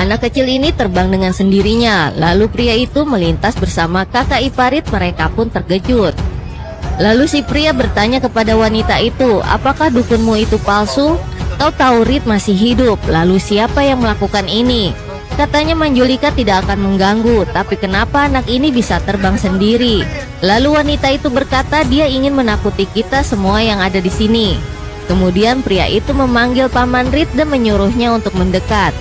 Anak kecil ini terbang dengan sendirinya, lalu pria itu melintas bersama kakak iparit, mereka pun terkejut. Lalu si pria bertanya kepada wanita itu, apakah dukunmu itu palsu? Kau tahu Reed masih hidup, lalu siapa yang melakukan ini? Katanya Manjulika tidak akan mengganggu, tapi kenapa anak ini bisa terbang sendiri? Lalu wanita itu berkata dia ingin menakuti kita semua yang ada di sini. Kemudian pria itu memanggil paman Reed dan menyuruhnya untuk mendekat.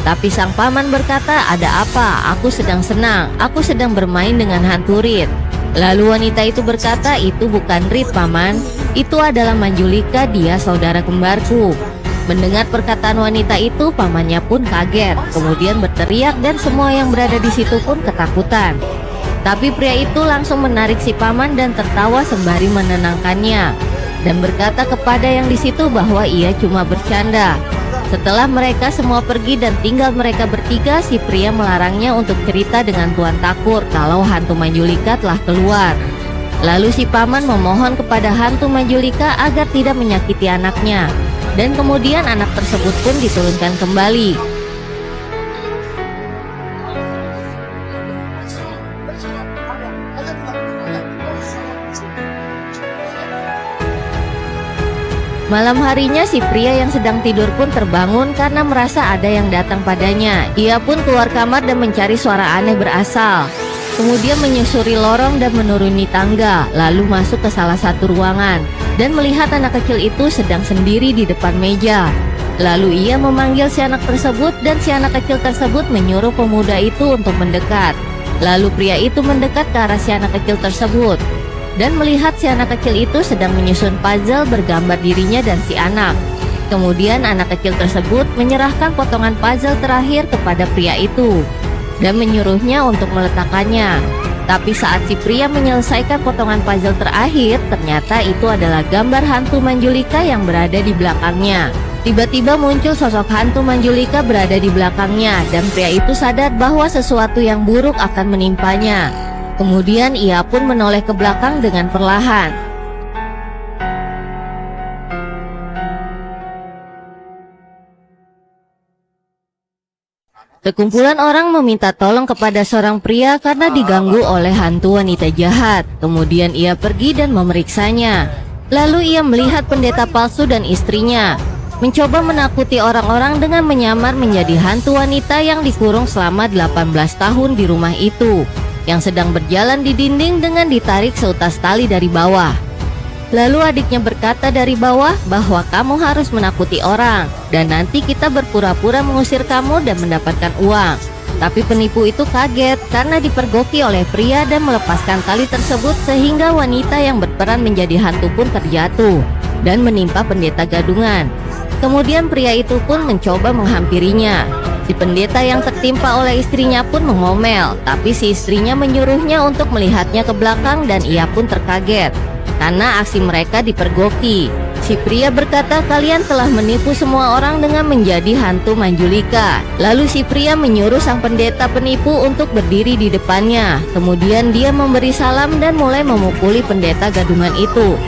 Tapi sang paman berkata, ada apa? Aku sedang senang, aku sedang bermain dengan hantu Reed. Lalu wanita itu berkata, itu bukan Reed paman, itu adalah Manjulika, dia saudara kembarku. Mendengar perkataan wanita itu, pamannya pun kaget, kemudian berteriak dan semua yang berada di situ pun ketakutan. Tapi pria itu langsung menarik si paman dan tertawa sembari menenangkannya dan berkata kepada yang di situ bahwa ia cuma bercanda. Setelah mereka semua pergi dan tinggal mereka bertiga, si pria melarangnya untuk cerita dengan Tuan Takur kalau hantu Manjulika telah keluar. Lalu si paman memohon kepada hantu Manjulika agar tidak menyakiti anaknya. Dan kemudian anak tersebut pun diturunkan kembali. Malam harinya si pria yang sedang tidur pun terbangun karena merasa ada yang datang padanya. Ia pun keluar kamar dan mencari suara aneh berasal. Kemudian menyusuri lorong dan menuruni tangga, lalu masuk ke salah satu ruangan dan melihat anak kecil itu sedang sendiri di depan meja. Lalu ia memanggil si anak tersebut dan si anak kecil tersebut menyuruh pemuda itu untuk mendekat. Lalu pria itu mendekat ke arah si anak kecil tersebut dan melihat si anak kecil itu sedang menyusun puzzle bergambar dirinya dan si anak. Kemudian anak kecil tersebut menyerahkan potongan puzzle terakhir kepada pria itu dan menyuruhnya untuk meletakkannya. Tapi saat si pria menyelesaikan potongan puzzle terakhir, ternyata itu adalah gambar hantu Manjulika yang berada di belakangnya. Tiba-tiba muncul sosok hantu Manjulika berada di belakangnya dan pria itu sadar bahwa sesuatu yang buruk akan menimpanya. Kemudian ia pun menoleh ke belakang dengan perlahan. Sekumpulan orang meminta tolong kepada seorang pria karena diganggu oleh hantu wanita jahat. Kemudian ia pergi dan memeriksanya. Lalu ia melihat pendeta palsu dan istrinya mencoba menakuti orang-orang dengan menyamar menjadi hantu wanita yang dikurung selama 18 tahun di rumah itu, yang sedang berjalan di dinding dengan ditarik seutas tali dari bawah. Lalu adiknya berkata dari bawah bahwa kamu harus menakuti orang dan nanti kita berpura-pura mengusir kamu dan mendapatkan uang. Tapi penipu itu kaget karena dipergoki oleh pria dan melepaskan tali tersebut sehingga wanita yang berperan menjadi hantu pun terjatuh dan menimpa pendeta gadungan. Kemudian pria itu pun mencoba menghampirinya. Si pendeta yang tertimpa oleh istrinya pun mengomel, tapi si istrinya menyuruhnya untuk melihatnya ke belakang dan ia pun terkaget karena aksi mereka dipergoki. Si pria berkata, kalian telah menipu semua orang dengan menjadi hantu Manjulika. Lalu si pria menyuruh sang pendeta penipu untuk berdiri di depannya. Kemudian dia memberi salam dan mulai memukuli pendeta gadungan itu.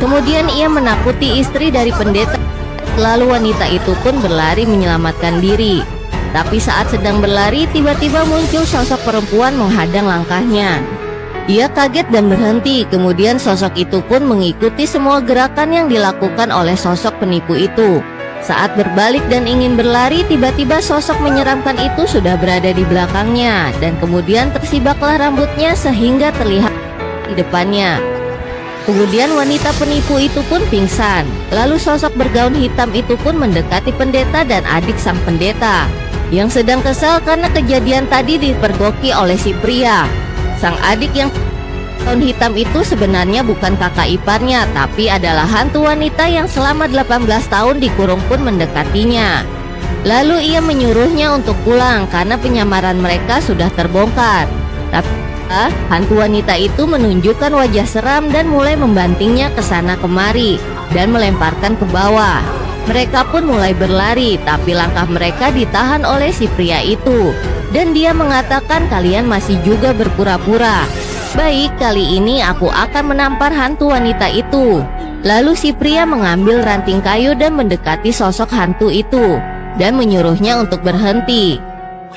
Kemudian ia menakuti istri dari pendeta. Lalu wanita itu pun berlari menyelamatkan diri. Tapi saat sedang berlari, tiba-tiba muncul sosok perempuan menghadang langkahnya. Ia kaget dan berhenti, kemudian sosok itu pun mengikuti semua gerakan yang dilakukan oleh sosok penipu itu. Saat berbalik dan ingin berlari, tiba-tiba sosok menyeramkan itu sudah berada di belakangnya, dan kemudian tersibaklah rambutnya sehingga terlihat di depannya. Kemudian wanita penipu itu pun pingsan. Lalu sosok bergaun hitam itu pun mendekati pendeta dan adik sang pendeta, yang sedang kesal karena kejadian tadi dipergoki oleh si pria. Sang adik yang gaun hitam itu sebenarnya bukan kakak iparnya, tapi adalah hantu wanita yang selama 18 tahun dikurung pun mendekatinya. Lalu ia menyuruhnya untuk pulang karena penyamaran mereka sudah terbongkar. Tapi hantu wanita itu menunjukkan wajah seram dan mulai membantingnya ke sana kemari dan melemparkan ke bawah. Mereka pun mulai berlari, tapi langkah mereka ditahan oleh si pria itu. Dan dia mengatakan, kalian masih juga berpura-pura. Baik, kali ini aku akan menampar hantu wanita itu. Lalu si pria mengambil ranting kayu dan mendekati sosok hantu itu dan menyuruhnya untuk berhenti.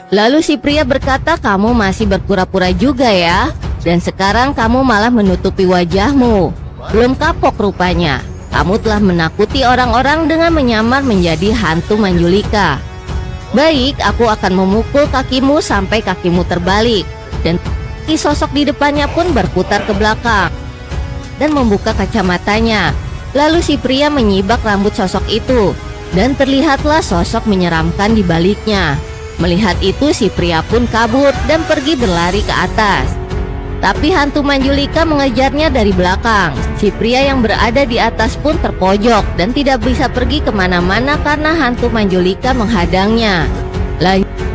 Lalu si pria berkata, kamu masih berpura-pura juga ya. Dan sekarang kamu malah menutupi wajahmu. Belum kapok rupanya. Kamu telah menakuti orang-orang dengan menyamar menjadi hantu Manjulika. Baik, aku akan memukul kakimu sampai kakimu terbalik. Dan sosok di depannya pun berputar ke belakang dan membuka kacamatanya. Lalu si pria menyibak rambut sosok itu, dan terlihatlah sosok menyeramkan di baliknya. Melihat itu si pria pun kabur dan pergi berlari ke atas. Tapi hantu Manjulika mengejarnya dari belakang. Si pria yang berada di atas pun terpojok dan tidak bisa pergi kemana-mana karena hantu Manjulika menghadangnya. Lanjut.